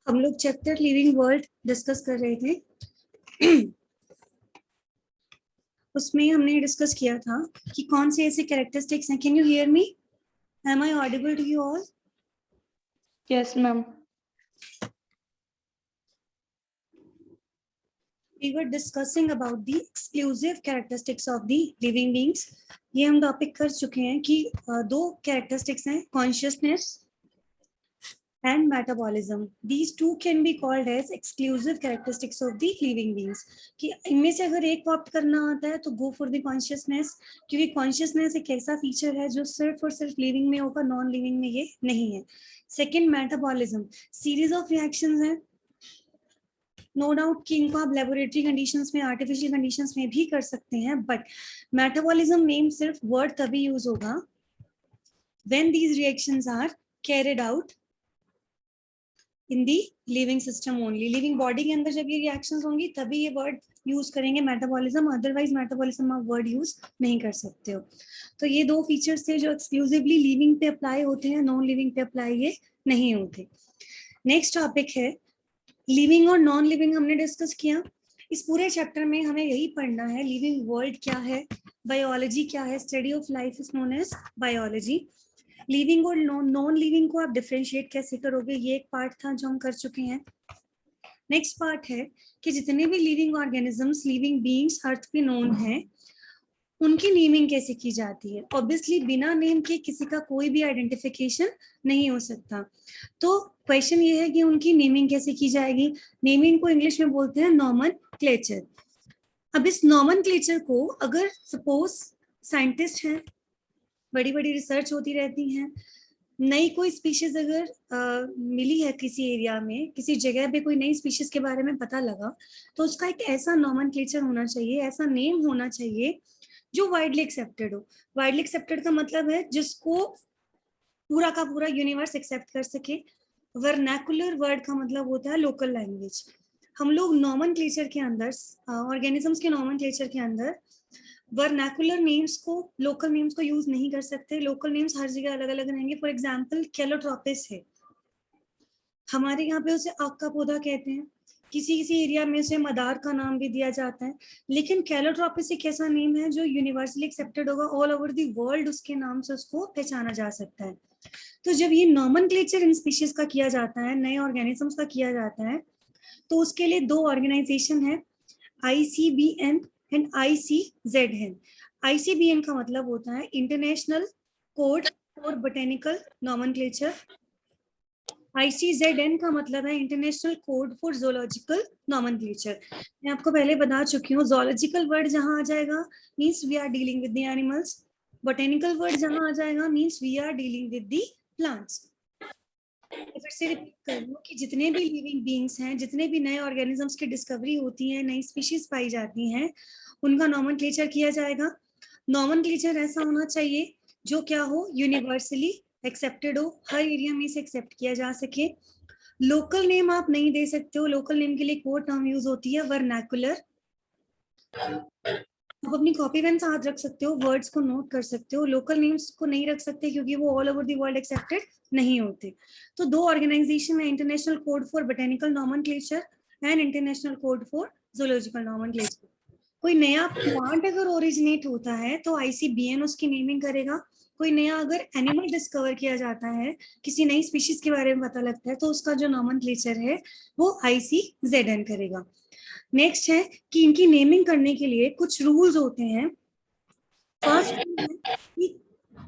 हम लोग chapter living world discuss कर रहे थे। उसमें हमने डिस्कस किया था कि कौन से ऐसे कैरेक्टरिस्टिक्स हैं। Can you hear me? Am I audible to you all? Yes ma'am. We were discussing about the exclusive characteristics of the living beings. ये हम टॉपिक कर चुके हैं कि दो कैरेक्टरिस्टिक्स हैं, consciousness and metabolism. These two can be called as exclusive characteristics of the living beings. कि इनमें से अगर एक ऑप्ट करना आता है तो go for the consciousness, क्योंकि consciousness एक ऐसा फीचर है जो सिर्फ और सिर्फ लिविंग में होगा, नॉन लिविंग में ये नहीं है. Second, metabolism, series of reactions है. नो डाउट कि इनको आप लेबोरेटरी कंडीशंस में, आर्टिफिशियल कंडीशंस में भी कर सकते हैं, बट मेटाबॉलिज्म नेम सिर्फ वर्ड तभी यूज होगा when these reactions are carried out in the living system only. Living body के अंदर जब ये रिएक्शंस होंगी तभी ये वर्ड यूज करेंगे मेटाबॉलिज्म, अदरवाइज मेटाबॉलिज्म आप वर्ड यूज नहीं कर सकते हो. तो ये दो फीचर्स थे जो एक्सक्लूसिवली लिविंग पे अप्लाई होते हैं, नॉन लिविंग पे अप्लाई ये नहीं होते. नेक्स्ट टॉपिक है लिविंग और नॉन लिविंग. हमने डिस्कस किया. इस पूरे चैप्टर में हमें यही पढ़ना है, लिविंग वर्ल्ड क्या है, बायोलॉजी क्या है, study of life is known as biology. Living और नॉन लिविंग को आप डिफरेंशिएट कैसे करोगे, ये एक पार्ट था जो हम कर चुके हैं. नेक्स्ट पार्ट है कि जितने भी लिविंग ऑर्गेनिजम्स, लिविंग बीइंग्स अर्थ पे नोन है, उनकी नेमिंग कैसे की जाती है. ऑब्वियसली बिना नेम के किसी का कोई भी आइडेंटिफिकेशन नहीं हो सकता. तो क्वेश्चन ये है कि उनकी नेमिंग कैसे की जाएगी. नेमिंग को इंग्लिश में बोलते हैं नॉमेनक्लेचर. अब इस नॉमेनक्लेचर को अगर सपोज साइंटिस्ट हैं, बड़ी बड़ी रिसर्च होती रहती हैं, नई कोई स्पीशीज अगर मिली है किसी एरिया में, किसी जगह पे कोई नई स्पीशीज के बारे में पता लगा, तो उसका एक ऐसा नॉमेनक्लेचर होना चाहिए, ऐसा नेम होना चाहिए जो वाइडली एक्सेप्टेड हो. वाइडली एक्सेप्टेड का मतलब है जिसको पूरा का पूरा यूनिवर्स एक्सेप्ट कर सके. वर्नैकुलर वर्ड का मतलब होता है लोकल लैंग्वेज. हम लोग नॉमेनक्लेचर के अंदर, ऑर्गेनिजम्स के नॉमेनक्लेचर के अंदर वर्नैकुलर नेम्स को, लोकल नेम्स को यूज नहीं कर सकते. लोकल नेम्स हर जगह अलग अलग रहेंगे. फॉर एग्जांपल कैलोट्रोपिस है, हमारे यहाँ पे उसे आग का पौधा कहते हैं, किसी किसी एरिया में उसे मदार का नाम भी दिया जाता है. लेकिन कैलोट्रोपिस एक ऐसा नेम है जो यूनिवर्सली एक्सेप्टेड होगा, ऑल ओवर द वर्ल्ड उसके नाम से उसको पहचाना जा सकता है. तो जब ये नॉमेनक्लेचर इन स्पीशीज का किया जाता है, नए ऑर्गेनिजम्स का किया जाता है, तो उसके लिए दो ऑर्गेनाइजेशन है, ICBN एंड ICZN. ICBN का मतलब होता है international code for botanical nomenclature. ICZN का मतलब है international code for zoological nomenclature. मैं आपको पहले बता चुकी हूँ, जोलॉजिकल वर्ड जहां आ जाएगा means we are dealing with the animals. Botanical word जहां आ जाएगा means we are dealing with the plants. फिर से रिपीट कर लूं कि जितने भी लिविंग बीइंग्स हैं, जितने भी नए ऑर्गेनिजम्स की डिस्कवरी होती है, नई स्पीशीज पाई जाती हैं, उनका नॉमेनक्लेचर किया जाएगा. नॉमेनक्लेचर ऐसा होना चाहिए जो क्या हो, यूनिवर्सली एक्सेप्टेड हो, हर एरिया में से एक्सेप्ट किया जा सके. लोकल नेम आप नहीं दे सकते हो. लोकल नेम के लिए कोड टर्म यूज होती है वर्नैकुलर. आप अपनी कॉपी पेन साथ रख सकते हो, वर्ड्स को नोट कर सकते हो. लोकल नेम्स को नहीं रख सकते क्योंकि वो all over the world accepted नहीं होते. तो दो ऑर्गेनाइजेशन है, international code for botanical nomenclature and international code for zoological nomenclature. कोई नया प्लांट अगर ओरिजिनेट होता है तो ICBN उसकी नेमिंग करेगा. कोई नया अगर एनिमल डिस्कवर किया जाता है, किसी नई स्पीशीज के बारे में पता लगता है, तो उसका जो नॉमेनक्लेचर है वो ICZN करेगा. नेक्स्ट है कि इनकी नेमिंग करने के लिए कुछ रूल्स होते हैं. फर्स्ट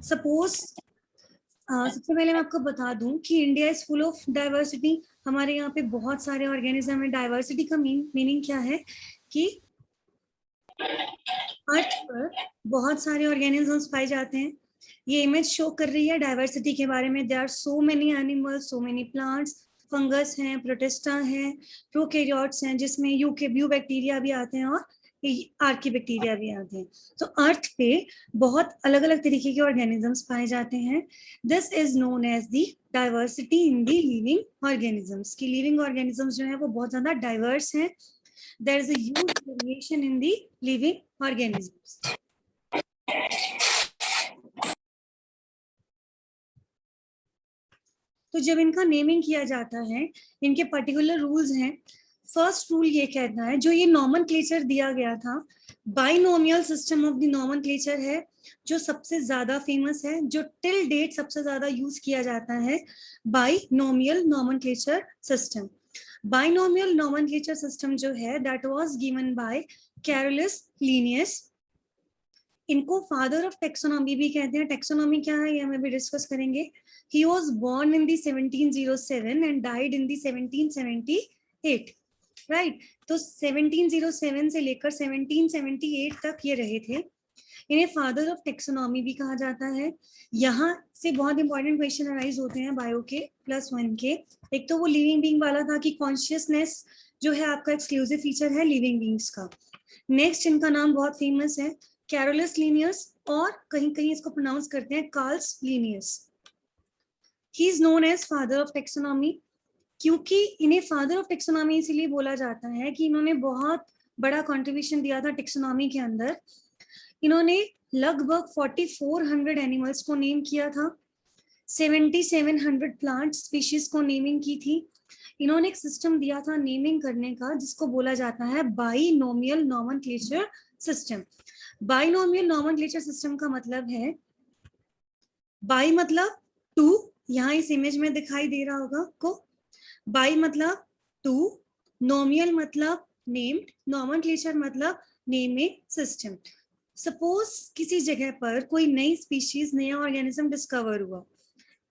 सपोज सबसे पहले मैं आपको बता दूं कि India is full of diversity. हमारे यहाँ पे बहुत सारे ऑर्गेनिज्म है. डाइवर्सिटी का मीनिंग क्या है कि अर्थ पर बहुत सारे ऑर्गेनिजम्स पाए जाते हैं. ये इमेज शो कर रही है डाइवर्सिटी के बारे में. There are so many animals, so many plants. Fungus हैं, प्रोटिस्टा हैं, प्रोकैरियोट्स हैं जिसमें यूकेब्यू बैक्टीरिया भी आते हैं और आर्की बैक्टीरिया भी आते हैं. तो अर्थ पे बहुत अलग अलग तरीके के ऑर्गेनिजम्स पाए जाते हैं. This is known as the diversity in the living organisms. की लिविंग ऑर्गेनिजम्स जो है वो बहुत ज्यादा डाइवर्स हैं. There is a huge variation in the living organisms. तो जब इनका नेमिंग किया जाता है, इनके पर्टिकुलर रूल्स हैं। फर्स्ट रूल ये कहता है, जो ये नॉमेनक्लेचर दिया गया था, binomial system of the nomenclature है, जो सबसे ज्यादा फेमस है, जो टिल डेट सबसे ज्यादा यूज किया जाता है, binomial nomenclature system. Binomial nomenclature system जो है, that was given by Carolus Linnaeus. इनको फादर ऑफ टेक्सोनॉमी भी कहते हैं। टेक्सोनॉमी क्या है ये हम अभी डिस्कस करेंगे। He was born in the 1707 and died in the 1778, right? तो 1707 से लेकर 1778 तक ये रहे थे। इन्हें फादर ऑफ टेक्सोनॉमी भी कहा जाता है। यहाँ से बहुत इंपॉर्टेंट क्वेश्चन अराइज होते हैं बायो के +1 के। एक तो वो लिविंग बीइंग वाला था कि कॉन्शियसनेस जो है आपका एक्सक्लूसिव फीचर है लिविंग बीइंग्स का। नेक्स्ट इनका नाम बहुत फेमस है, कैरोलस लीनियस, और कहीं कहीं इसको प्रोनाउंस करते हैं Carls Linnaeus. He is known as father of taxonomy, क्योंकि इन्हें फादर ऑफ टेक्सोनॉमी इसीलिए बोला जाता है कि इन्होंने बहुत बड़ा कंट्रीब्यूशन दिया था टेक्सोनॉमी के अंदर। इन्होंने लगभग 4400 एनिमल्स को नेम किया था, 7700 प्लांट स्पीशीज को नेमिंग की थी। इन्होंने एक सिस्टम दिया था नेमिंग करने का, जिसको बोला जाता है binomial nomenclature system. Binomial nomenclature system का मतलब है, बाई मतलब टू, यहाँ इस इमेज में दिखाई दे रहा होगा को, बाई मतलब टू, नोमियल मतलब नेम्ड, नॉमेनक्लेचर मतलब नेमिंग सिस्टम। सपोज किसी जगह पर कोई नई स्पीशीज, नया ऑर्गेनिज्म डिस्कवर हुआ,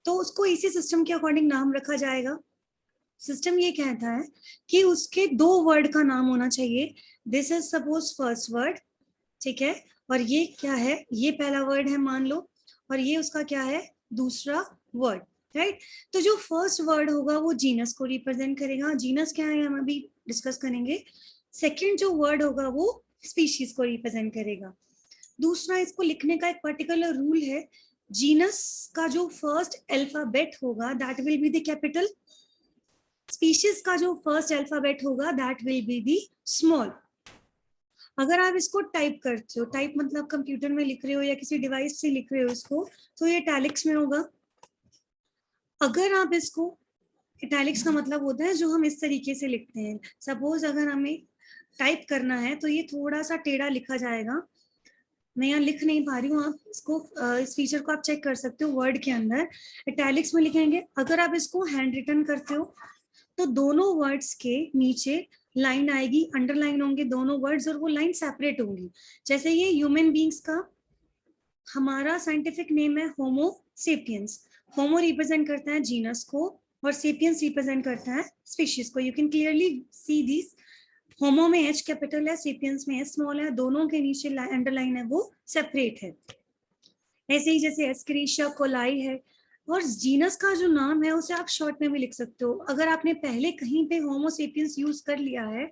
तो उसको इसी सिस्टम के अकॉर्डिंग नाम रखा जाएगा। सिस्टम ये कहता है कि उसके 2 वर्ड का नाम होना चाहिए। This is suppose first word, ठीक है, और ये क्या है, ये पहला वर्ड है मान लो, और ये उसका क्या है, दूसरा वर्ड, राइट। तो जो फर्स्ट वर्ड होगा वो जीनस को रिप्रेजेंट करेगा। जीनस क्या है हम अभी डिस्कस करेंगे। सेकंड जो वर्ड होगा वो स्पीशीज को रिप्रेजेंट करेगा। दूसरा, इसको लिखने का एक पर्टिकुलर रूल है, जीनस का जो फर्स्ट अल्फाबेट होगा that will be the capital, species का जो फर्स्ट अल्फाबेट होगा that will be the small. अगर आप इसको टाइप करते हो, टाइप मतलब कंप्यूटर में लिख रहे हो या किसी डिवाइस से लिख रहे हो इसको, तो ये इटैलिक्स में होगा। अगर आप इसको, इटैलिक्स का मतलब होता है जो हम इस तरीके से लिखते हैं। सपोज अगर हमें टाइप करना है तो ये थोड़ा सा टेढ़ा लिखा जाएगा। मैं यहाँ लिख नहीं पा रही हूँ, आप इसको इस फीचर को आप चेक कर सकते हो वर्ड के अंदर, इटैलिक्स में लिखेंगे। अगर आप इसको हैंड रिटन करते हो तो दोनों वर्ड्स के नीचे लाइन आएगी, अंडरलाइन होंगे दोनों वर्ड्स, और वो लाइन सेपरेट होंगी। जैसे ये ह्यूमन बीइंग्स का हमारा साइंटिफिक नेम है होमो सेपियंस। होमो रिप्रेजेंट करता है जीनस को और सेपियंस रिप्रेजेंट करता है स्पीशीज को। You can clearly see this, homo में एच कैपिटल है, सेपियंस में एस स्मॉल है, दोनों के नीचे अंडरलाइन है वो सेपरेट है। ऐसे ही जैसे एस्क्रीशिया कोलाई है, और जीनस का जो नाम है उसे आप शॉर्ट में भी लिख सकते हो। अगर आपने पहले कहीं पे होमो सेपियंस यूज कर लिया है,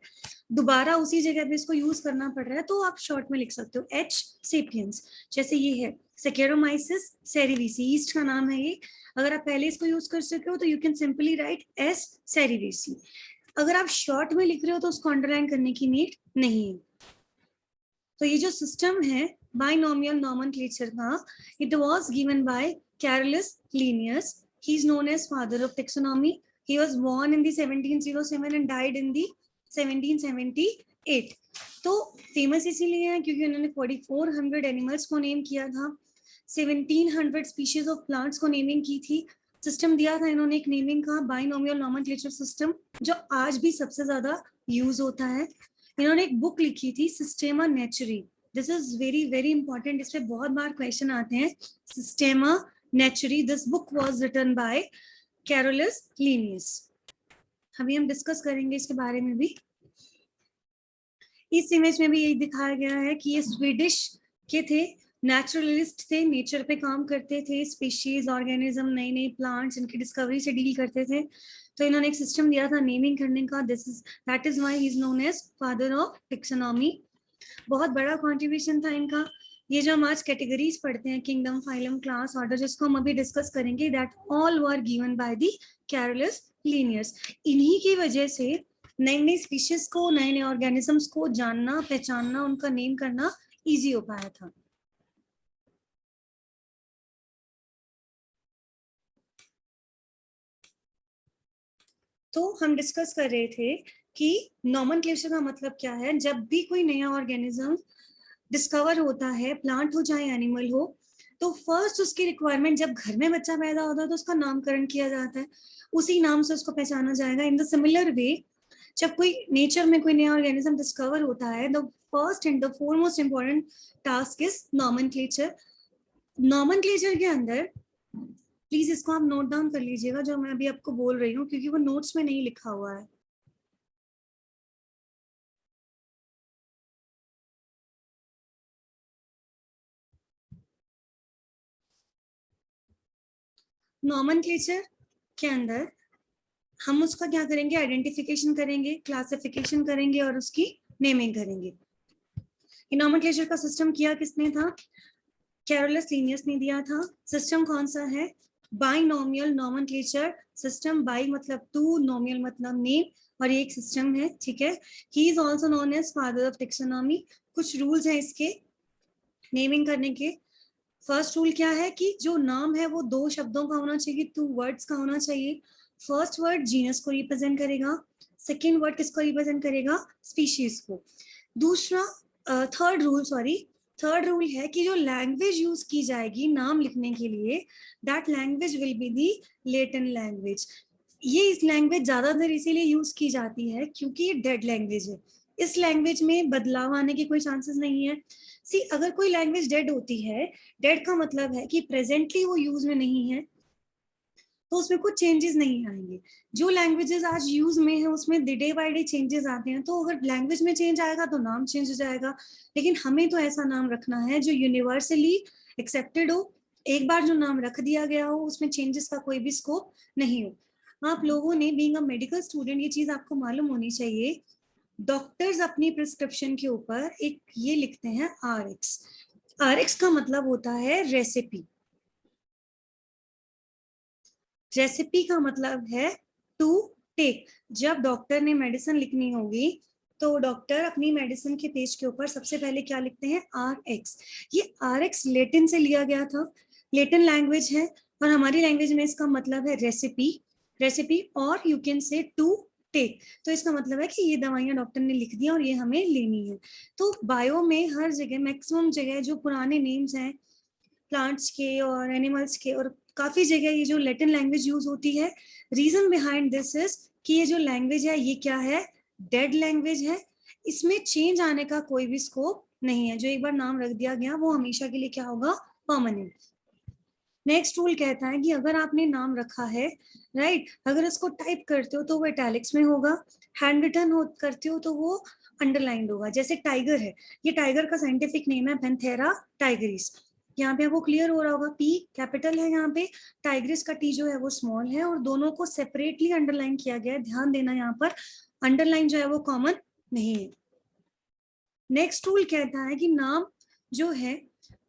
दोबारा उसी जगह पे इसको यूज करना पड़ रहा है, तो आप शॉर्ट में लिख सकते हो एच सेपियंस। जैसे ये है सेकेरोमाइसिस सेरिविसी, ईस्ट का नाम है ये। अगर आप पहले इसको यूज कर सके हो तो you can simply write S cerevisiae. अगर आप शॉर्ट में लिख रहे हो तो उसको अंडरलाइन करने की नीड नहीं है। तो ये जो सिस्टम है बाइनोमियल नॉमेनक्लेचर का, it was given by Carolus Linnaeus. He is known as father of taxonomy. He was born in the 1707 and died in the 1778. तो फेमस इसीलिए है क्योंकि उन्होंने 4400 एनिमल्स को नेम किया था, 1700 स्पीशीज ऑफ प्लांट्स को नेमिंग की थी। सिस्टम दिया था इन्होंने एक नेमिंग का, बाइनोमियल नॉमेनक्लेचर सिस्टम, जो आज भी सबसे ज्यादा यूज होता है। इन्होंने एक बुक लिखी थी Systema Naturae. This is very very important, इस पे बहुत बार क्वेश्चन आते हैं। Systema Naturae, this book was written by Carolus Linnaeus. अभी हम डिस्कस करेंगे इसके बारे में भी। इस इमेज में भी यही दिखाया गया है कि ये स्वीडिश के थे, नेचुरलिस्ट थे, नेचर पे काम करते थे, स्पीशीज, ऑर्गेनिज्म, नई नई प्लांट्स, इनकी डिस्कवरी से डील करते थे। तो इन्होंने एक सिस्टम दिया था नेमिंग करने का, that is why he is known as father of taxonomy. बहुत बड़ा कॉन्ट्रीब्यूशन था इनका। ये जो हम आज कैटेगरीज पढ़ते हैं, किंगडम, फाइलम, क्लास, ऑर्डर, जिसको हम अभी डिस्कस करेंगे, that all were given by the Carolus Linnaeus. इन्हीं की वजह से नई नई स्पीशीज को, नए नए ऑर्गेनिजम्स को जानना, पहचानना, उनका नेम करना इजी हो पाया था। तो हम डिस्कस कर रहे थे कि नॉमेनक्लेचर का मतलब क्या है। जब भी कोई नया ऑर्गेनिज्म डिस्कवर होता है, प्लांट हो चाहे एनिमल हो, तो फर्स्ट उसकी रिक्वायरमेंट, जब घर में बच्चा पैदा होता है तो उसका नामकरण किया जाता है, उसी नाम से उसको पहचाना जाएगा। इन द सिमिलर वे, जब कोई नेचर में कोई नया ऑर्गेनिज्म डिस्कवर होता है, the first and the foremost important task is nomenclature. Nomenclature के अंदर प्लीज इसको आप नोट डाउन कर लीजिएगा जो मैं अभी आपको बोल रही हूँ, क्योंकि वो नोट्स में नहीं लिखा हुआ है। नॉमेनक्लेचर के अंदर हम उसका क्या करेंगे, आइडेंटिफिकेशन करेंगे, क्लासिफिकेशन करेंगे और उसकी नेमिंग करेंगे। नॉमेनक्लेचर का सिस्टम किया किसने था? कैरोलस लीनियस ने दिया था। सिस्टम कौन सा है? Binomial nomenclature system. बाई मतलब टू, नोमियल मतलब नेम, और ये एक सिस्टम है, ठीक है। He is also known as father of taxonomy. कुछ रूल्स हैं इसके नेमिंग करने के। फर्स्ट रूल क्या है कि जो नाम है वो दो शब्दों का होना चाहिए, टू वर्ड्स का होना चाहिए। फर्स्ट वर्ड जीनस को रिप्रेजेंट करेगा, सेकेंड वर्ड किसको रिप्रेजेंट करेगा? स्पीशीज को। दूसरा थर्ड रूल है कि जो लैंग्वेज यूज की जाएगी नाम लिखने के लिए, that language will be the Latin language. ये इस लैंग्वेज ज्यादातर इसीलिए यूज की जाती है क्योंकि ये डेड लैंग्वेज है। इस लैंग्वेज में बदलाव आने के कोई चांसेस नहीं है। सी, अगर कोई लैंग्वेज डेड होती है, डेड का मतलब है कि प्रेजेंटली वो यूज में नहीं है, तो उसमें कुछ चेंजेस नहीं आएंगे। जो लैंग्वेजेस आज यूज में है उसमें डे बाय डे चेंजेस आते हैं, तो अगर लैंग्वेज में चेंज आएगा तो नाम चेंज हो जाएगा। लेकिन हमें तो ऐसा नाम रखना है जो यूनिवर्सली एक्सेप्टेड हो। एक बार जो नाम रख दिया गया हो उसमें चेंजेस का कोई भी स्कोप नहीं हो। आप लोगों ने बीइंग अ मेडिकल स्टूडेंट ये चीज आपको मालूम होनी चाहिए, डॉक्टर्स अपनी प्रिस्क्रिप्शन के ऊपर एक ये लिखते हैं RX। RX का मतलब होता है रेसिपी। रेसिपी का मतलब है टू टेक। जब डॉक्टर ने मेडिसिन लिखनी होगी तो डॉक्टर अपनी मेडिसिन के पेज के ऊपर सबसे पहले क्या लिखते हैं? RX। ये RX लेटिन से लिया गया था, लेटिन लैंग्वेज है, और हमारी लैंग्वेज में इसका मतलब है रेसिपी। रेसिपी और you can say to take. तो इसका मतलब है कि ये दवाइयां डॉक्टर ने लिख दी और ये हमें लेनी है। तो बायो में हर जगह, मैक्सिमम जगह जो पुराने नेम्स हैं प्लांट्स के और एनिमल्स के, और काफी जगह ये जो लैटिन लैंग्वेज यूज होती है। रीजन बिहाइंड दिस इज कि ये जो लैंग्वेज है ये क्या है? डेड लैंग्वेज है। इसमें चेंज आने का कोई भी स्कोप नहीं है। जो एक बार नाम रख दिया गया वो हमेशा के लिए क्या होगा? परमानेंट। नेक्स्ट रूल कहता है कि अगर आपने नाम रखा है, राइट, अगर इसको टाइप करते हो तो वो इटैलिक्स में होगा, हैंड रिटन करते हो तो वो अंडरलाइंड होगा। जैसे टाइगर है, ये टाइगर का साइंटिफिक नेम है पैंथेरा टाइगरिस। यहाँ पे आपको क्लियर हो रहा होगा, P कैपिटल है यहाँ पे, टाइग्रिस का T जो है वो स्मॉल है, और दोनों को सेपरेटली अंडरलाइन किया गया है। ध्यान देना, यहाँ पर अंडरलाइन जो है वो कॉमन नहीं है। नेक्स्ट रूल कहता है कि नाम जो है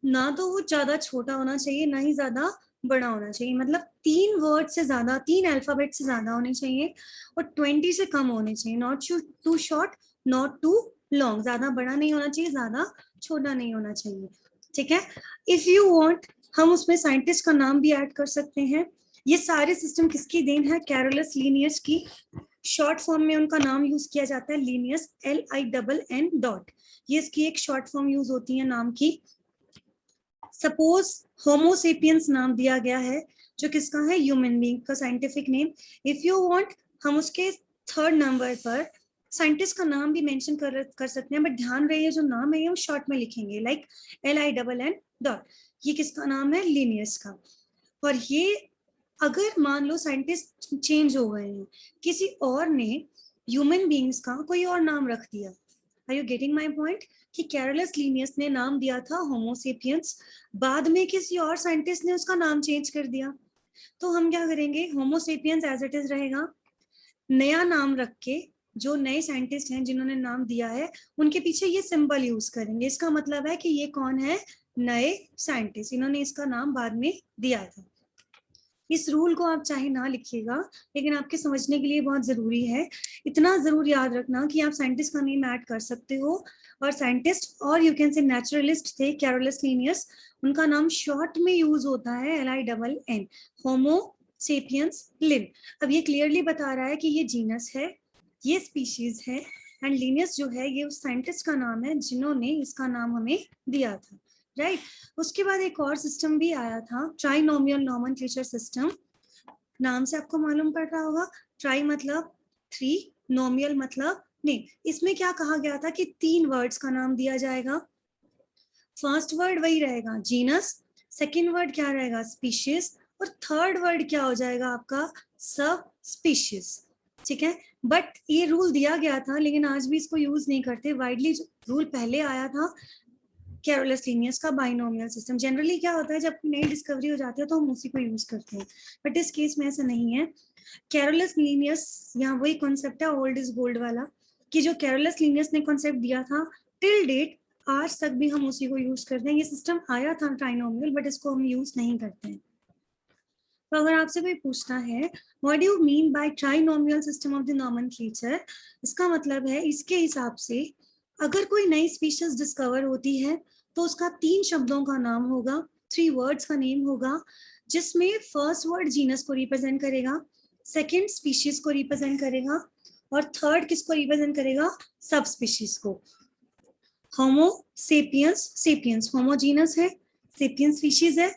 ना तो वो ज्यादा छोटा होना चाहिए ना ही ज्यादा बड़ा होना चाहिए। मतलब 3 वर्ड से ज्यादा, 3 अल्फाबेट से ज्यादा होने चाहिए और 20 से कम होने चाहिए। Not too short, not too long. ज्यादा बड़ा नहीं होना चाहिए, ज्यादा छोटा नहीं होना चाहिए, ठीक है। इफ यू वांट, हम उसमें साइंटिस्ट का नाम भी ऐड कर सकते हैं। ये सारे सिस्टम किसकी देन है? कैरोलस लीनियस की। शॉर्ट फॉर्म में उनका नाम यूज किया जाता है लीनियस, LINN डॉट। ये इसकी एक शॉर्ट फॉर्म यूज होती है नाम की। सपोज होमोसेपियंस नाम दिया गया है जो किसका है? ह्यूमन बीइंग का scientific name. If you want, हम उसके थर्ड नंबर पर साइंटिस्ट का नाम भी मेंशन कर सकते हैं, बट ध्यान रहे जो नाम है ये हम शॉर्ट में लिखेंगे, लाइक LINN डॉट। ये किसका नाम है? लीनियस का। और ये अगर मान लो साइंटिस्ट चेंज हो गए हैं, किसी और ने ह्यूमन बीइंग्स का कोई और नाम रख दिया, are you getting my point? कि कैरोलस लीनियस ने नाम दिया था होमोसेपियंस, बाद में किसी और साइंटिस्ट ने उसका नाम चेंज कर दिया, तो हम क्या करेंगे? होमोसेपियंस एज इट इज रहेगा। नया नाम रख के जो नए साइंटिस्ट हैं जिन्होंने नाम दिया है उनके पीछे ये सिंबल यूज करेंगे। इसका मतलब है कि ये कौन है? नए साइंटिस्ट, इन्होंने इसका नाम बाद में दिया था। इस रूल को आप चाहे ना लिखिएगा, लेकिन आपके समझने के लिए बहुत जरूरी है। इतना जरूर याद रखना कि आप साइंटिस्ट का नेम ऐड कर सकते हो, और साइंटिस्ट और यू कैन से नेचुरलिस्ट थे कैरोलस लीनियस, उनका नाम शॉर्ट में यूज होता है LINN, होमो सेपियंस, लिन। अब ये क्लियरली बता रहा है कि ये जीनस है, ये स्पीशीज है, एंड लीनियस जो है ये उस साइंटिस्ट का नाम है जिन्होंने इसका नाम हमें दिया था, राइट। उसके बाद एक और सिस्टम भी आया था, ट्राइनोमियल नॉमेनक्लेचर सिस्टम। नाम से आपको मालूम पड़ रहा होगा, ट्राई मतलब 3, नोमियल मतलब नेम। इसमें क्या कहा गया था कि 3 वर्ड्स का नाम दिया जाएगा। फर्स्ट वर्ड वही रहेगा जीनस, सेकंड वर्ड क्या रहेगा स्पीशीज, और थर्ड वर्ड क्या हो जाएगा आपका सब स्पीशीज, ठीक है। बट ये रूल दिया गया था, लेकिन आज भी इसको यूज नहीं करते। वाइडली रूल पहले आया था कैरोलस लीनियस का बाइनोमियल सिस्टम। जनरली क्या होता है, जब नई डिस्कवरी हो जाती है तो हम उसी को यूज करते हैं, बट इस केस में ऐसा नहीं है। कैरोलस लीनियस, यहाँ वही कॉन्सेप्ट है ओल्ड इज गोल्ड वाला, कि जो कैरोलस लीनियस ने कॉन्सेप्ट दिया था टिल डेट आज तक भी हम उसी को यूज करते हैं। ये सिस्टम आया था ट्राइनोमियल, बट इसको हम यूज नहीं करते हैं। तो अगर आपसे कोई पूछता है what do you mean bye trinomial system of the nomenclature, इसका मतलब है इसके हिसाब से अगर कोई नई स्पीशीज डिस्कवर होती है तो उसका 3 शब्दों का नाम होगा, 3 वर्ड्स का नेम होगा, जिसमें फर्स्ट वर्ड जीनस को रिप्रेजेंट करेगा, सेकंड स्पीशीज को रिप्रेजेंट करेगा, और थर्ड किसको रिप्रेजेंट करेगा, सब स्पीशीज को। होमो सेपियंस, सेपियंस होमोजीनस है, सेपियंस स्पीशीज है,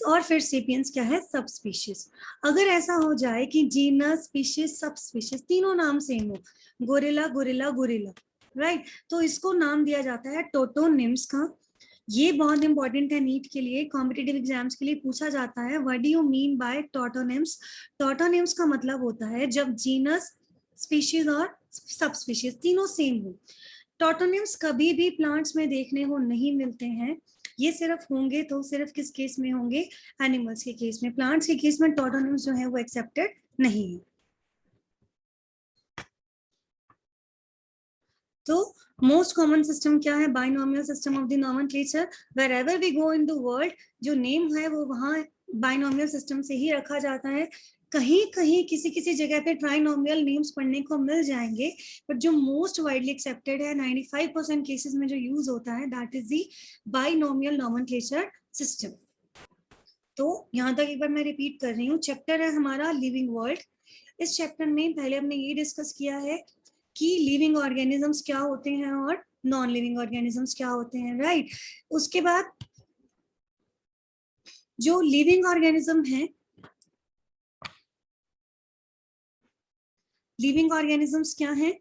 और फिर सेपियंस क्या है, सब स्पीशीज। अगर ऐसा हो जाए कि जीनस स्पीशीज सब स्पीशीज तीनों नाम सेम हो, गोरिल्ला गोरिल्ला गोरिल्ला, राइट, तो इसको नाम दिया जाता है टोटोनिम्स का। ये बहुत इंपॉर्टेंट है नीट के लिए, कॉम्पिटिटिव एग्जाम्स के लिए पूछा जाता है what do you mean by totonyms. Totonyms का मतलब होता है जब जीनस स्पीशीज और सब स्पीशीज तीनों सेम हो। टोटोनिम्स कभी भी प्लांट्स में देखने को नहीं मिलते हैं, ये सिर्फ होंगे तो सिर्फ किस केस में होंगे, एनिमल्स के केस में। प्लांट्स के केस में टोटोनिम्स जो है वो एक्सेप्टेड नहीं है। तो मोस्ट कॉमन सिस्टम क्या है, binomial system of the nomenclature. Wherever we go in the world, जो नेम है वो वहां बाइनोमियल सिस्टम से ही रखा जाता है। कहीं कहीं किसी किसी जगह पे ट्राइनोमियल नेम्स पढ़ने को मिल जाएंगे, बट जो मोस्ट वाइडली एक्सेप्टेड है 95% केसेस में जो यूज होता है that is the binomial nomenclature system. तो यहाँ तक एक बार मैं रिपीट कर रही हूँ, चैप्टर है हमारा लिविंग वर्ल्ड। इस चैप्टर में पहले हमने ये डिस्कस किया है कि लिविंग ऑर्गेनिजम्स क्या होते हैं और नॉन लिविंग ऑर्गेनिजम्स क्या होते हैं, राइट। उसके बाद जो लिविंग ऑर्गेनिज्म है, लिविंग ऑर्गेनिजम्स क्या है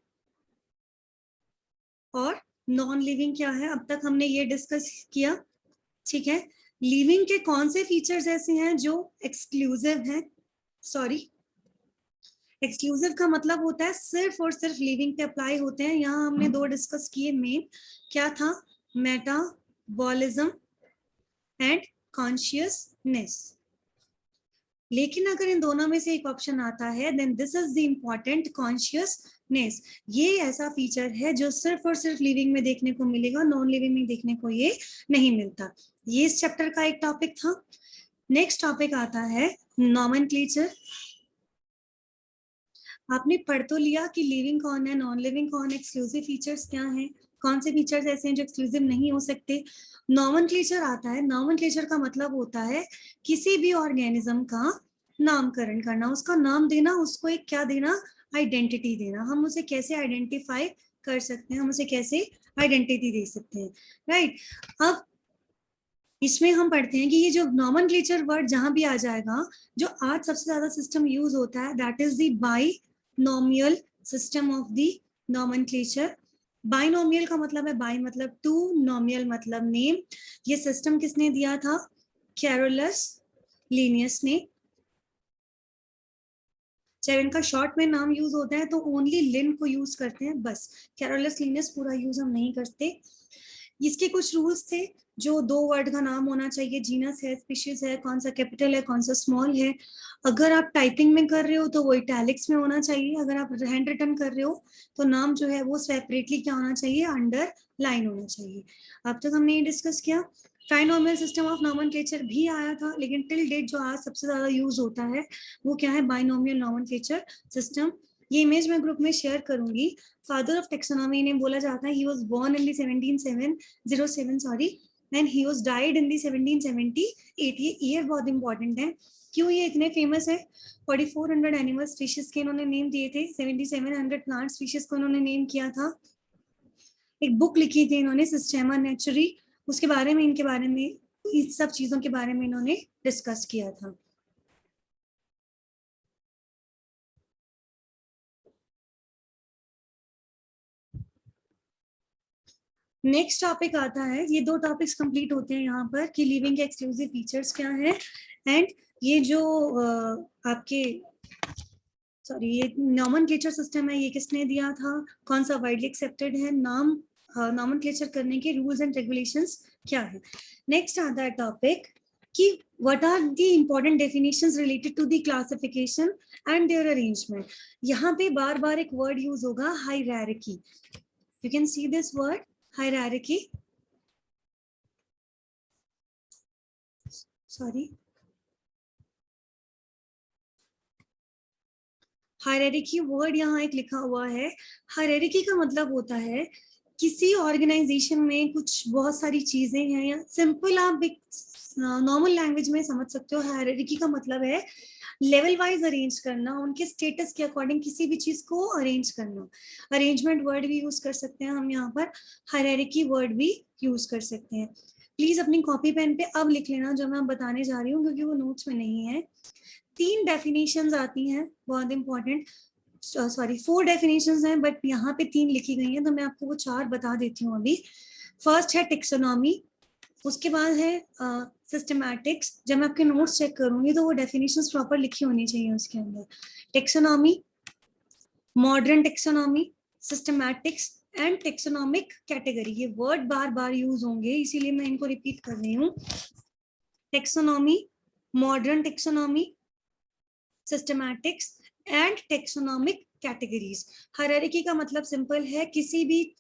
और नॉन लिविंग क्या है, अब तक हमने ये डिस्कस किया, ठीक है। लिविंग के कौन से फीचर्स ऐसे हैं जो एक्सक्लूसिव हैं, सॉरी एक्सक्लूसिव का मतलब होता है सिर्फ और सिर्फ लिविंग पे अप्लाई होते हैं। यहाँ हमने 2 डिस्कस किए मेन, क्या था, मेटाबॉलिज्म एंड कॉन्शियसनेस। लेकिन अगर इन दोनों में से एक ऑप्शन आता है then this is the important consciousness. ये ऐसा फीचर है जो सिर्फ और सिर्फ लिविंग में देखने को मिलेगा, नॉन लिविंग में देखने को ये नहीं मिलता। ये इस चैप्टर का एक टॉपिक था। नेक्स्ट टॉपिक आता है नॉमेनक्लेचर। आपने पढ़ तो लिया कि लिविंग कौन है, नॉन लिविंग कौन है, एक्सक्लूसिव फीचर्स क्या हैं, कौन से फीचर्स ऐसे हैं जो एक्सक्लूसिव नहीं हो सकते। नॉमेनक्लेचर आता है, नॉमेनक्लेचर का मतलब होता है किसी भी ऑर्गेनिज्म का नामकरण करना, उसका नाम देना, उसको एक क्या देना, आइडेंटिटी देना। हम उसे कैसे आइडेंटिफाई कर सकते हैं, हम उसे कैसे आइडेंटिटी दे सकते हैं, राइट। अब इसमें हम पढ़ते हैं कि ये जो नॉमेनक्लेचर वर्ड जहां भी आ जाएगा, जो आज सबसे ज्यादा सिस्टम यूज होता है that is the binomial system of the nomenclature. Binomial का मतलब है बाई मतलब 2, नोमियल मतलब नेम। ये सिस्टम किसने दिया था, कैरोलस लीनियस ने। चाहे इनका शॉर्ट में नाम यूज होता है तो ओनली लिन को यूज करते हैं बस, कैरोलस लीनियस पूरा यूज हम नहीं करते। इसके कुछ रूल्स थे, जो 2 वर्ड का नाम होना चाहिए, जीनस है, स्पीशीज है, कौन सा कैपिटल है, कौन सा स्मॉल है। अगर आप टाइपिंग में कर रहे हो तो वो इटैलिक्स में होना चाहिए, अगर आप हैंड रिटन कर रहे हो तो नाम जो है वो सेपरेटली क्या होना चाहिए, अंडर लाइन होना चाहिए। अब तक हमने ये डिस्कस किया। ट्राइनोमियल सिस्टम ऑफ नॉमेनक्लेचर भी आया था, लेकिन टिल डेट जो आज सबसे ज्यादा यूज होता है वो क्या है, बाइनोमियल नॉमेनक्लेचर सिस्टम। ये इमेज मैं ग्रुप में शेयर करूंगी। फादर ऑफ टेक्सोनॉमी ने बोला जाता है, he was born in the 1707 sorry, and he was died in the 1778। ये ईयर बहुत इंपॉर्टेंट है। क्यों ये इतने फेमस है? 4400 एनिमल स्पीशीज के इन्होंने नेम दिए थे, 7700 प्लांट स्पीशीज को इन्होंने नेम किया था। एक बुक लिखी थी इन्होंने सिस्टेमा नेचुरी, उसके बारे में, इनके बारे में, इस सब चीजों के बारे में इन्होंने डिस्कस किया था। नेक्स्ट टॉपिक आता है, ये दो टॉपिक्स कंप्लीट होते हैं यहाँ पर कि लिविंग के एक्सक्लूसिव फीचर्स क्या है, एंड ये जो आपके ये नॉमेनक्लेचर सिस्टम है, ये किसने दिया था, कौन सा वाइडली एक्सेप्टेड है, नाम नॉमेनक्लेचर करने के रूल्स एंड रेगुलेशंस क्या है। नेक्स्ट आता है टॉपिक कि what are the important definitions related to the classification and their arrangement। यहाँ पे बार बार एक वर्ड यूज होगा, hierarchy। You can see this word hierarchy, sorry, hierarchy word यहाँ एक लिखा हुआ है। हायरार्की का मतलब होता है किसी ऑर्गेनाइजेशन में कुछ बहुत सारी चीजें हैं, या सिंपल आप एक नॉर्मल लैंग्वेज में समझ सकते हो, हायरार्की का मतलब है लेवल वाइज अरेंज करना, उनके स्टेटस के अकॉर्डिंग किसी भी चीज को अरेंज करना। अरेंजमेंट वर्ड भी यूज कर सकते हैं हम यहाँ पर, हायरार्की वर्ड भी यूज कर सकते हैं। प्लीज अपनी कॉपी पेन पे अब लिख लेना जो मैं बताने जा रही हूँ, क्योंकि वो नोट्स में नहीं है। 3 डेफिनेशंस आती हैं, बहुत इंपॉर्टेंट, सॉरी 4 डेफिनेशंस हैं, बट यहाँ पे 3 लिखी गई हैं, तो मैं आपको वो 4 बता देती हूँ अभी। फर्स्ट है टेक्सोनॉमी, उसके बाद है सिस्टमैटिक्स। जब मैं आपके नोट्स चेक करूंगी तो वो डेफिनेशंस प्रॉपर लिखी होनी चाहिए उसके अंदर। Taxonomy, modern taxonomy, systematics and taxonomic category. ये वर्ड बार बार यूज होंगे, इसीलिए मैं इनको रिपीट कर रही हूँ। Taxonomy, modern taxonomy, systematics and taxonomic categories. Hierarchy का मतलब सिंपल है, किसी भी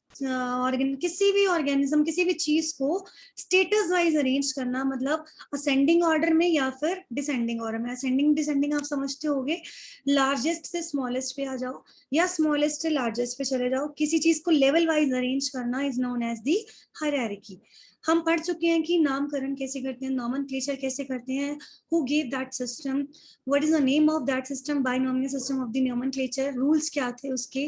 ऑर्गेनिज्म, किसी भी चीज को स्टेटस वाइज अरेंज करना, मतलब असेंडिंग ऑर्डर में या फिर डिसेंडिंग ऑर्डर में। असेंडिंग डिसेंडिंग आप समझते होगे, लार्जेस्ट से स्मॉलेस्ट पे आ जाओ या स्मॉलेस्ट से लार्जेस्ट पे चले जाओ, किसी चीज को लेवल वाइज अरेंज करना is known as the hierarchy. हम पढ़ चुके हैं कि नामकरण कैसे करते हैं, नॉमेनक्लेचर कैसे करते हैं, who gave that system, what is the name of that system, binomial system of the nomenclature, rules क्या थे उसके।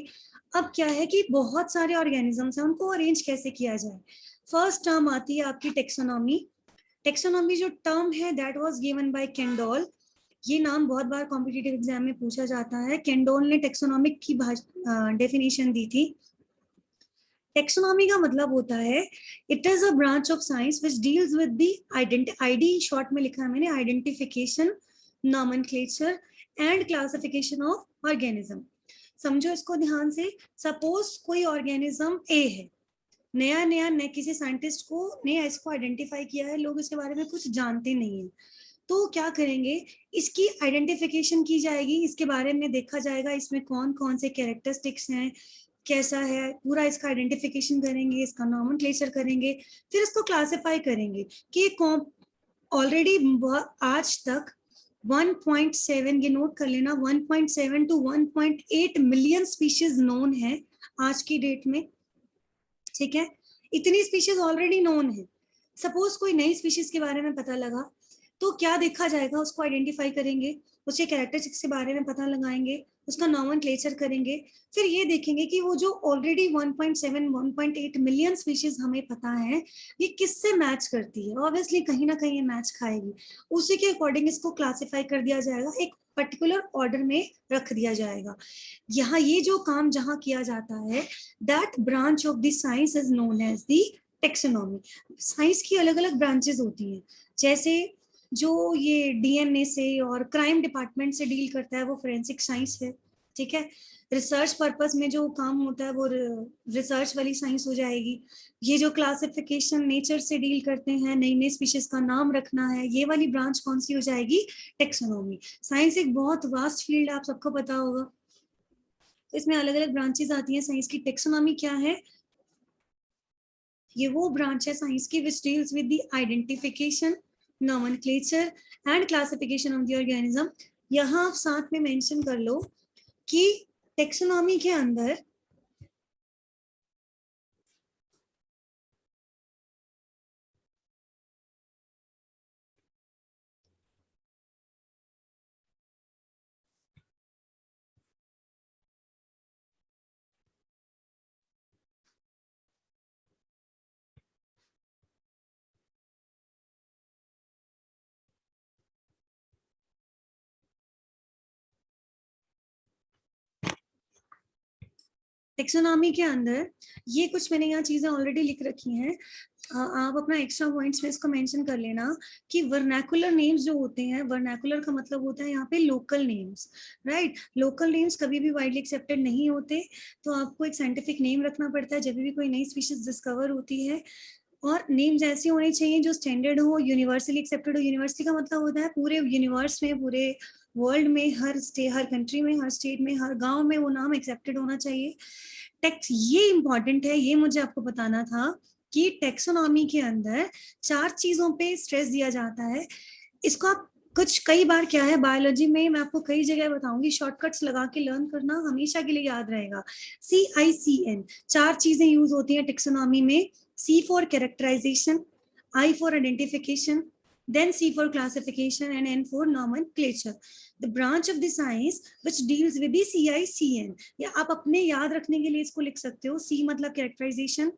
अब क्या है कि बहुत सारे ऑर्गेनिजम्स हैं, उनको अरेंज कैसे किया जाए। फर्स्ट टर्म आती है आपकी टेक्सोनॉमी। टेक्सोनॉमी जो टर्म है दैट वाज गिवन बाय केंडोल। ये नाम बहुत बार कॉम्पिटिटिव एग्जाम में पूछा जाता है। केंडोल ने टेक्सोनॉमिक की डेफिनेशन दी थी। टेक्सोनॉमी का मतलब होता है it is a branch of science which deals with the ID short में लिखा है मैंने, identification, nomenclature and classification of organism. समझो इसको ध्यान से। सपोज कोई ऑर्गेनिज्म ए है, नया नया नया किसी साइंटिस्ट को नया इसको आइडेंटिफाई किया है, लोग इसके बारे में कुछ जानते नहीं है, तो क्या करेंगे, इसकी आइडेंटिफिकेशन की जाएगी, इसके बारे में देखा जाएगा इसमें कौन कौन से कैरेक्टरिस्टिक्स हैं, कैसा है, पूरा इसका आइडेंटिफिकेशन करेंगे, इसका नॉमेनक्लेचर करेंगे, फिर इसको क्लासिफाई करेंगे कि ऑलरेडी आज तक 1.7, ये नोट कर लेना, 1.7 to 1.8 मिलियन स्पीशीज नोन है आज की डेट में, ठीक है। इतनी स्पीशीज ऑलरेडी नोन है। सपोज कोई नई स्पीशीज के बारे में पता लगा, तो क्या देखा जाएगा, उसको आइडेंटिफाई करेंगे, उसके कैरेक्टरिस्टिक्स के बारे में पता लगाएंगे, उसका नॉमेनक्लेचर करेंगे, फिर ये देखेंगे कि वो जो ऑलरेडी 1.7 1.8 मिलियन स्पीशीज हमें पता है, ये किससे मैच करती है। ऑब्वियसली कहीं ना कहीं ये मैच खाएगी, उसी के अकॉर्डिंग इसको क्लासिफाई कर दिया जाएगा, एक पर्टिकुलर ऑर्डर में रख दिया जाएगा। यहाँ ये जो काम जहाँ किया जाता है, that branch of the science is known as the taxonomy. Science की अलग अलग ब्रांचेस होती हैं, जैसे जो ये डीएनए से और क्राइम डिपार्टमेंट से डील करता है वो फोरेंसिक साइंस है, ठीक है। रिसर्च पर्पस में जो काम होता है वो रिसर्च वाली साइंस हो जाएगी। ये जो क्लासिफिकेशन नेचर से डील करते हैं, नई नई स्पीशीज का नाम रखना है, ये वाली ब्रांच कौन सी हो जाएगी, टेक्सोनॉमी। साइंस एक बहुत वास्ट फील्ड है, आप सबको पता होगा, इसमें अलग अलग ब्रांचेस आती हैं। साइंस की टेक्सोनॉमी क्या है, ये वो ब्रांच है साइंस की which deals with the identification, nomenclature and classification of the organism. यहाँ आप साथ में मेंशन कर लो कि टेक्सोनॉमी के अंदर टेक्सोनॉमी के अंदर ये कुछ मैंने यहाँ चीजें ऑलरेडी लिख रखी हैं, आप अपना एक्स्ट्रा पॉइंट्स में इसको मेंशन कर लेना कि वर्नाकुलर नेम्स जो होते हैं, वर्नाकुलर का मतलब होता है यहाँ पे local names, right. Local names कभी भी वाइडली एक्सेप्टेड नहीं होते, तो आपको एक साइंटिफिक नेम रखना पड़ता है जब भी कोई नई स्पीशीज डिस्कवर होती है। और नेम्स ऐसे होने चाहिए जो स्टैंडर्ड हो, यूनिवर्सली एक्सेप्टेड हो। यूनिवर्सली का मतलब होता है पूरे यूनिवर्स में, पूरे वर्ल्ड में, हर कंट्री में, हर स्टेट में, हर गांव में वो नाम एक्सेप्टेड होना चाहिए। टेक्स ये इंपॉर्टेंट है, ये मुझे आपको बताना था कि टेक्सोनॉमी के अंदर 4 चीजों पे स्ट्रेस दिया जाता है। इसको आप कुछ कई बार क्या है बायोलॉजी में, मैं आपको कई जगह बताऊंगी, शॉर्टकट्स लगा के लर्न करना हमेशा के लिए याद रहेगा। CICN 4 चीजें यूज होती हैं टेक्सोनॉमी में। C for characterization, I for identification, then C for classification, and N for nomenclature. The branch of the science which deals with the CICN, या आप अपने याद रखने के लिए इसको लिख सकते हो। C मतलब कैरेक्टराइजेशन,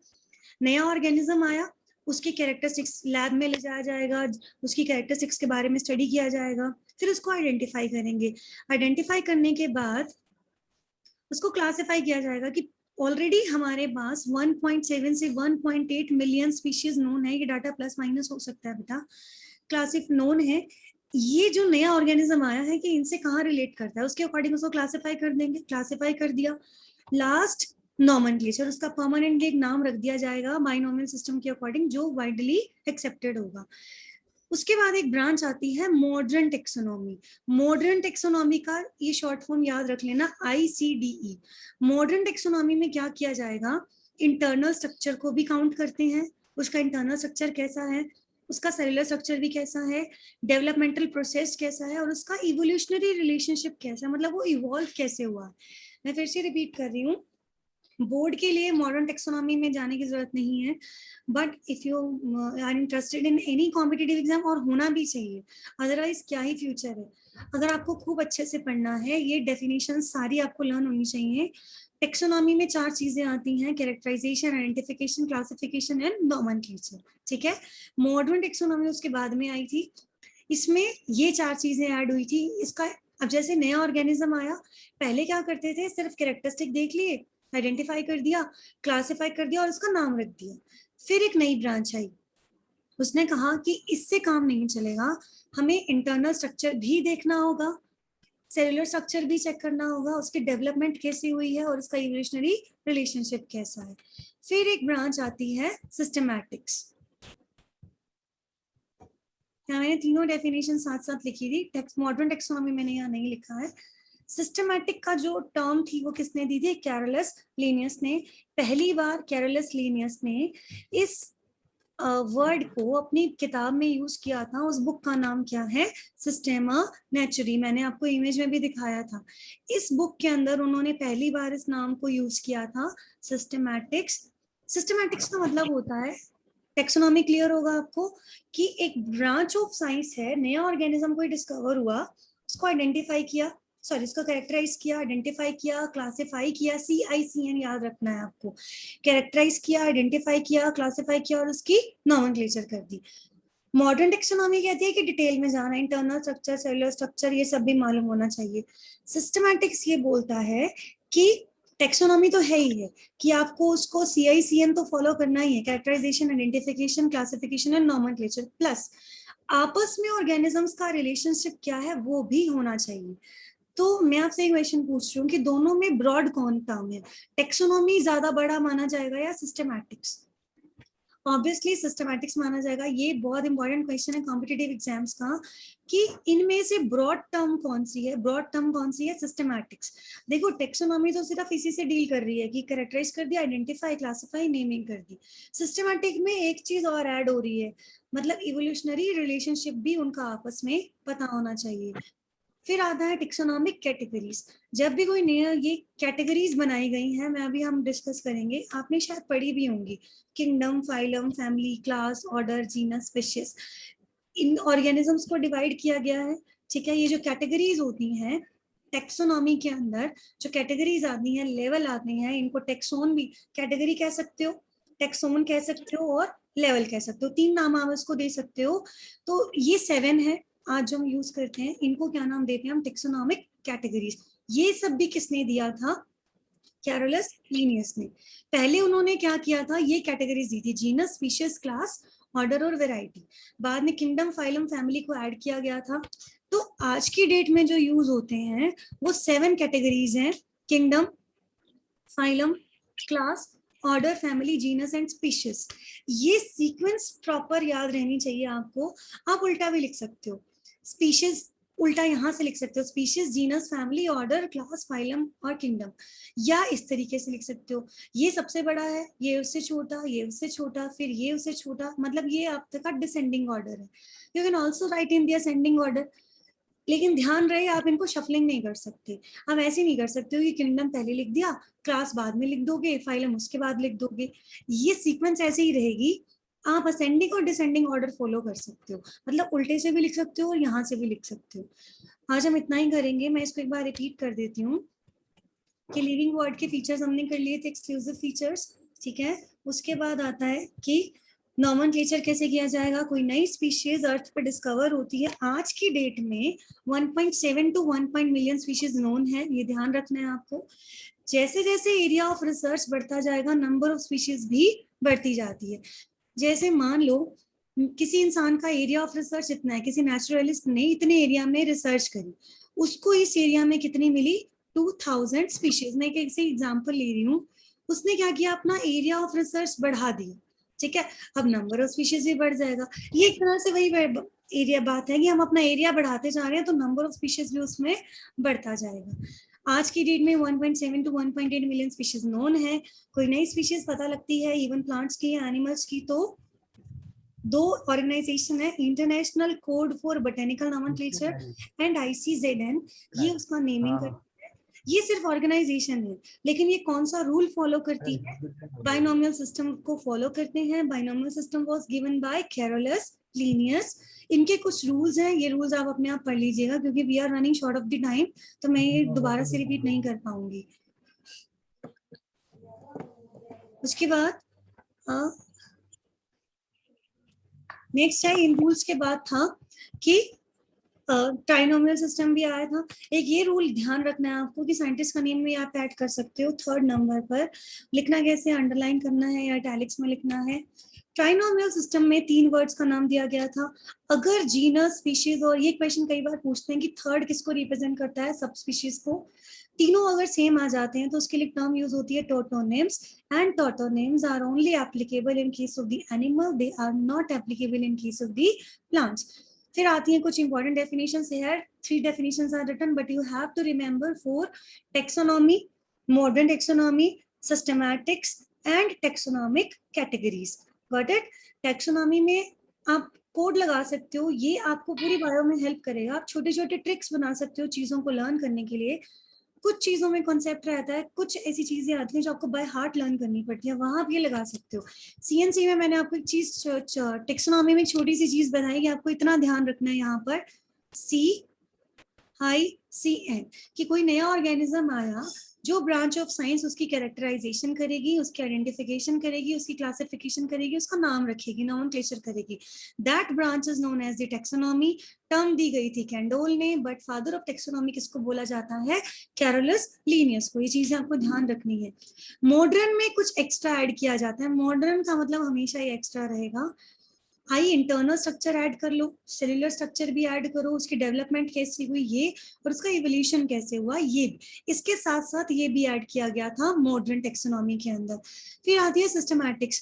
नया ऑर्गेनिज्म आया, उसकी कैरेक्टरिस्टिक्स लैब में ले जाया जाएगा, उसकी कैरेक्टरिस्टिक्स के बारे में स्टडी किया जाएगा, फिर उसको आइडेंटिफाई करेंगे। आइडेंटिफाई करने के बाद उसको क्लासिफाई किया जाएगा कि ऑलरेडी हमारे पास 1.7 से 1.8 मिलियन स्पीशीज नोन है। ये डाटा प्लस माइनस हो सकता है बेटा, क्लासिफ नोन है। ये जो नया ऑर्गेनिज्म आया है कि इनसे कहाँ रिलेट करता है, उसके अकॉर्डिंग उसको क्लासिफाई कर देंगे। क्लासिफाई कर दिया, लास्ट नॉमेनक्लेचर, उसका परमानेंटली एक नाम रख दिया जाएगा बाइनोमियल सिस्टम के अकॉर्डिंग जो वाइडली एक्सेप्टेड होगा। उसके बाद एक ब्रांच आती है मॉडर्न टेक्सोनॉमी। मॉडर्न टेक्सोनॉमी का ये शॉर्ट फॉर्म याद रख लेना, ICDE। मॉडर्न टेक्सोनॉमी में क्या किया जाएगा, इंटरनल स्ट्रक्चर को भी काउंट करते हैं, उसका इंटरनल स्ट्रक्चर कैसा है, उसका सेलुलर स्ट्रक्चर भी कैसा है, डेवलपमेंटल प्रोसेस कैसा है, और उसका इवोल्यूशनरी रिलेशनशिप कैसा है, मतलब वो इवॉल्व कैसे हुआ है। मैं फिर से रिपीट कर रही हूँ, बोर्ड के लिए मॉडर्न टेक्सोनॉमी में जाने की जरूरत नहीं है, but if you are interested in any competitive exam, और होना भी चाहिए, अदरवाइज क्या ही फ्यूचर है। अगर आपको खूब अच्छे से पढ़ना है, ये डेफिनेशन सारी आपको लर्न होनी चाहिए। टेक्सोनॉमी में 4 चीजें आती हैं, characterization, identification, classification and nomenclature, ठीक है। मॉडर्न टेक्सोनॉमी उसके बाद में आई थी, इसमें ये 4 चीजें ऐड हुई थी। इसका अब जैसे नया ऑर्गेनिज्म आया, पहले क्या करते थे, सिर्फ कैरेक्टरिस्टिक देख लिए, आइडेंटिफाई कर दिया, क्लासिफाई कर दिया और उसका नाम रख दिया। फिर एक नई ब्रांच आई, उसने कहा कि इससे काम नहीं चलेगा, हमें इंटरनल स्ट्रक्चर भी देखना होगा, सेलुलर स्ट्रक्चर भी चेक करना होगा, उसकी डेवलपमेंट कैसी हुई है और उसका इवोल्यूशनरी रिलेशनशिप कैसा है। फिर एक ब्रांच आती है सिस्टमैटिक्स। यहाँ मैंने तीनों डेफिनेशन साथ साथ लिखी थी, मॉडर्न टेक्सोनॉमी मैंने यहाँ नहीं लिखा है। सिस्टमैटिक का जो टर्म थी वो किसने दी थी, कैरोलस लिनियस ने। पहली बार कैरोलस लिनियस ने इस वर्ड को अपनी किताब में यूज किया था। उस बुक का नाम क्या है, सिस्टेमा नेचुरी, मैंने आपको इमेज में भी दिखाया था। इस बुक के अंदर उन्होंने पहली बार इस नाम को यूज किया था, सिस्टमैटिक्स। सिस्टमैटिक्स का मतलब होता है, टेक्सोनॉमी क्लियर होगा आपको, कि एक ब्रांच ऑफ साइंस है, नया ऑर्गेनिज्म कोई डिस्कवर हुआ, उसको आइडेंटिफाई किया, सॉरी इसको कैरेक्टराइज किया, आइडेंटिफाई किया, क्लासिफाई किया, CICN याद रखना है आपको। कैरेक्टराइज किया, आइडेंटिफाई किया, क्लासिफाई किया और उसकी नॉमेनक्लेचर कर दी। मॉडर्न टेक्सोनॉमी कहती है कि डिटेल में जाना, इंटरनल स्ट्रक्चर, सेलुलर स्ट्रक्चर, ये सब भी मालूम होना चाहिए। सिस्टमैटिक्स ये बोलता है कि टेक्सोनॉमी तो है ही है कि आपको उसको CICN तो फॉलो करना ही है, characterization, identification, classification and nomenclature, plus आपस में ऑर्गेनिजम्स का रिलेशनशिप क्या है वो भी होना चाहिए। तो मैं आपसे एक क्वेश्चन पूछ रही हूँ कि दोनों में ब्रॉड कौन टर्म है, टेक्सोनॉमी ज्यादा बड़ा माना जाएगा या सिस्टमैटिक्स? ऑब्वियसली सिस्टमैटिक्स माना जाएगा। ये बहुत इंपॉर्टेंट क्वेश्चन है कॉम्पिटिटिव एग्जाम्स का, कि इनमें से ब्रॉड टर्म कौन सी है, ब्रॉड टर्म कौन सी है, सिस्टमैटिक्स। देखो टेक्सोनॉमी तो सिर्फ इसी से डील कर रही है कि कैरेक्टराइज कर दिया, आइडेंटिफाई, क्लासिफाई, नेमिंग कर दी। सिस्टमैटिक में एक चीज और ऐड हो रही है, मतलब इवोल्यूशनरी रिलेशनशिप भी उनका आपस में पता होना चाहिए। फिर आता है टेक्सोनॉमिक कैटेगरीज। जब भी कोई नया ये कैटेगरीज बनाई गई हैं, मैं अभी हम डिस्कस करेंगे, आपने शायद पढ़ी भी होंगी, kingdom, phylum, family, class, order, genus, species, इन ऑर्गेनिजम्स को डिवाइड किया गया है, ठीक है। ये जो कैटेगरीज होती हैं टेक्सोनॉमी के अंदर, जो कैटेगरीज आती हैं, लेवल आते हैं, इनको टेक्सोन भी, कैटेगरी कह सकते हो, टेक्सोन कह सकते हो और लेवल कह सकते हो, 3 नाम आप इसको दे सकते हो। तो ये 7 है आज जो हम यूज करते हैं, इनको क्या नाम देते हैं हम, टेक्सोनॉमिक कैटेगरीज। ये सब भी किसने दिया था, कैरोलस लिनियस ने। पहले उन्होंने क्या किया था, ये कैटेगरीज दी थी, जीनस, स्पीशीज, क्लास, ऑर्डर और वेराइटी। बाद में किंगडम, फाइलम, फैमिली को ऐड किया गया था। तो आज की डेट में जो यूज होते हैं वो 7 कैटेगरीज हैं, kingdom, phylum, class, order, family, genus and species. ये सीक्वेंस प्रॉपर याद रहनी चाहिए आपको। आप उल्टा भी लिख सकते हो, स्पीशीज उल्टा यहाँ से लिख सकते हो, species, genus, family, order, class, phylum और किंगडम, या इस तरीके से लिख सकते हो, ये सबसे बड़ा है, ये उससे छोटा, ये उससे छोटा, फिर ये उससे छोटा, मतलब ये आपका डिसेंडिंग ऑर्डर है। You can also right in the ascending order, लेकिन ध्यान रहे आप इनको शफलिंग नहीं कर सकते। आप ऐसे नहीं कर सकते हो कि किंगडम पहले लिख दिया, क्लास बाद में लिख दोगे, फाइलम उसके बाद लिख दोगे। ये सीक्वेंस ऐसे ही रहेगी। आप असेंडिंग और डिसेंडिंग ऑर्डर फॉलो कर सकते हो, मतलब उल्टे से भी लिख सकते हो और यहाँ से भी लिख सकते हो। आज हम इतना ही करेंगे। मैं इसको एक बार रिपीट कर देती हूँ कि लिविंग वर्ड के फीचर्स हमने कर लिए थे, एक्सक्लूसिव फीचर्स, ठीक है। उसके बाद आता है कि नॉमेनक्लेचर कैसे किया जाएगा। कोई नई स्पीशीज अर्थ पर डिस्कवर होती है, आज की डेट में 1.7 to 1 मिलियन स्पीशीज नोन है, ये ध्यान रखना है आपको। जैसे जैसे एरिया ऑफ रिसर्च बढ़ता जाएगा, नंबर ऑफ स्पीशीज भी बढ़ती जाती है। जैसे मान लो किसी इंसान का एरिया ऑफ रिसर्च इतना है, किसी नेचुरलिस्ट ने इतने एरिया में रिसर्च करी, उसको इस एरिया में कितनी मिली, 2000 स्पीशीज। मैं किसी एग्जांपल ले रही हूँ, उसने क्या किया, अपना एरिया ऑफ रिसर्च बढ़ा दिया, ठीक है। अब नंबर ऑफ स्पीशीज भी बढ़ जाएगा। ये एक तरह से वही एरिया बात है कि हम अपना एरिया बढ़ाते जा रहे हैं तो नंबर ऑफ स्पीशीज भी उसमें बढ़ता जाएगा। आज की डेट में 1.7 to 1.8 मिलियन स्पीशीज नोन है। कोई नई स्पीशीज पता लगती है, इवन प्लांट्स की या एनिमल्स की, तो 2 ऑर्गेनाइजेशन है, international code for botanical nomenclature and ICZN, ये उसका नेमिंग करती है। ये सिर्फ ऑर्गेनाइजेशन है, लेकिन ये कौन सा रूल फॉलो करती है, बाइनोमियल सिस्टम को फॉलो करते हैं। Binomial system was given by Carolus Linnaeus. इनके कुछ रूल्स हैं, ये रूल्स आप अपने आप पढ़ लीजिएगा क्योंकि we are running short of the time, तो मैं ये दोबारा से रिपीट नहीं कर पाऊंगी। उसके बाद नेक्स्ट है, इन रूल्स के बाद था कि ट्राइनोमियल सिस्टम भी आया था। एक ये रूल ध्यान रखना है आपको कि साइंटिस्ट का नेम भी आप ऐड कर सकते हो 3rd नंबर पर। लिखना कैसे, अंडरलाइन करना है या इटैलिक्स में लिखना है। ट्राइनोमियल सिस्टम में 3 वर्ड्स का नाम दिया गया था। अगर जीनस, स्पीशीज, और ये क्वेश्चन कई बार पूछते हैं कि 3rd किसको रिप्रेजेंट करता है, सब स्पीशीज को, तीनों अगर सेम आ जाते हैं तो उसके लिए टर्म यूज होती है totonyms, and totonyms are only applicable in case of the animal, they are not applicable in case of the plants. फिर आती हैं कुछ important definitions. Here 3 definitions are written, but you have to remember 4: taxonomy, modern taxonomy, systematics and taxonomic categories. Got it? taxonomy में आप code लगा सकते हो, ये आपको पूरी बायो में हेल्प करेगा। आप छोटे छोटे ट्रिक्स बना सकते हो चीजों को लर्न करने के लिए। कुछ चीजों में कॉन्सेप्ट रहता है, कुछ ऐसी चीजें आती हैं जो आपको बाय हार्ट लर्न करनी पड़ती है, वहां आप ये लगा सकते हो। CNC में मैंने आपको एक चीज, टेक्सोनॉमी में एक छोटी सी चीज बताई कि आपको इतना ध्यान रखना है यहाँ पर CICN कि कोई नया ऑर्गेनिज्म आया, जो ब्रांच ऑफ साइंस उसकी कैरेक्टराइजेशन करेगी, उसकी आइडेंटिफिकेशन करेगी, उसकी क्लासिफिकेशन करेगी, उसका नाम रखेगी, नॉमेनक्लेचर करेगी, that branch is known as the taxonomy. Term दी गई थी कैंडोल ने, बट फादर ऑफ टेक्सोनॉमी किसको बोला जाता है, कैरोलस लिनियस को। ये चीजें आपको ध्यान रखनी है। मॉडर्न में कुछ एक्स्ट्रा ऐड किया जाता है, मॉडर्न का मतलब हमेशा ये एक्स्ट्रा रहेगा। आई इंटरनल स्ट्रक्चर ऐड कर लो, सेलुलर स्ट्रक्चर भी ऐड करो, उसकी डेवलपमेंट कैसी हुई ये, और उसका इवोल्यूशन कैसे हुआ ये भी। इसके साथ साथ ये भी ऐड किया गया था मॉडर्न टेक्सोनॉमी के अंदर। फिर आती है सिस्टमैटिक्स।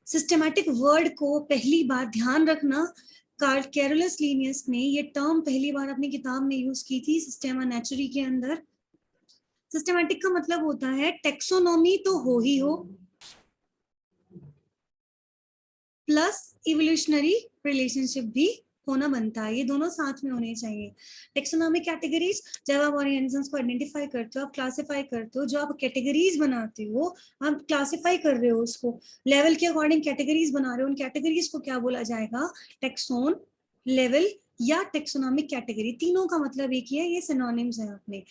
सिस्टमैटिक वर्ड को पहली बार ध्यान रखना, कैरोलस लिनियस ने ये टर्म पहली बार अपनी किताब में यूज की थी, सिस्टेमा नेचुरी के अंदर। सिस्टमैटिक का मतलब होता है टेक्सोनॉमी तो हो ही हो, प्लस इवोल्यूशनरी रिलेशनशिप भी होना बनता है, ये दोनों साथ में होने चाहिए। टेक्सोनॉमिक कैटेगरीज, जब आप ऑर्गेनिजम्स को आइडेंटिफाई करते हो, आप क्लासिफाई करते हो, जो आप कैटेगरीज बनाते हो, आप क्लासिफाई कर रहे हो, उसको लेवल के अकॉर्डिंग कैटेगरीज बना रहे हो, उन कैटेगरीज को क्या बोला जाएगा, टेक्सोन, लेवल या टेक्सोनॉमिक कैटेगरी। तीनों का मतलब एक ही है, ये सिनोनिम्स है अपने।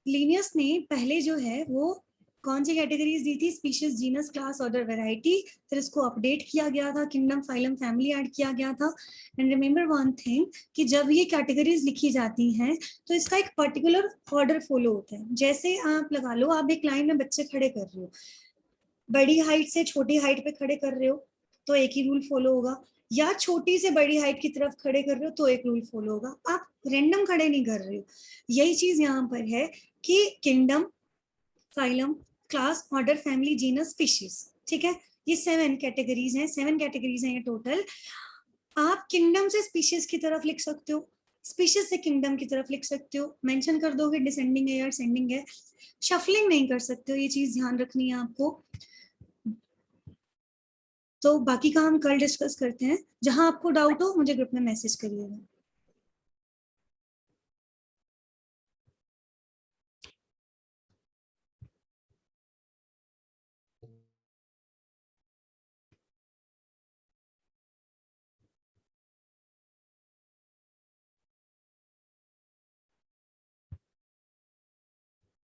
लिनियस ने पहले जो है वो कौन सी कैटेगरीज दी थी? Species, genus, class, order, variety. फिर इसको अपडेट किया गया था, किंगडम, फाइलम, फैमिली ऐड किया गया था। एंड रिमेंबर वन थिंग कि जब ये कैटेगरीज लिखी जाती हैं तो इसका एक पर्टिकुलर ऑर्डर फॉलो होता है। जैसे आप लगा लो, आप एक लाइन में बच्चे खड़े कर रहे हो, बड़ी हाइट से छोटी हाइट पे खड़े कर रहे हो तो एक ही रूल फॉलो होगा, या छोटी से बड़ी हाइट की तरफ खड़े कर रहे हो तो एक रूल फॉलो होगा। आप रैंडम खड़े नहीं कर रहे हो। यही चीज यहाँ पर है कि kingdom, phylum, class, order, family, genus, species, ठीक है, ये 7 कैटेगरीज हैं, 7 कैटेगरीज हैं ये टोटल। आप किंगडम से स्पीशीज की तरफ लिख सकते हो, स्पीशीज से किंगडम की तरफ लिख सकते हो, मेंशन कर दोगे डिसेंडिंग है या असेंडिंग है। शफलिंग नहीं कर सकते हो, ये चीज ध्यान रखनी है आपको। तो बाकी का हम कल डिस्कस करते हैं। जहां आपको डाउट हो मुझे ग्रुप में मैसेज करिएगा।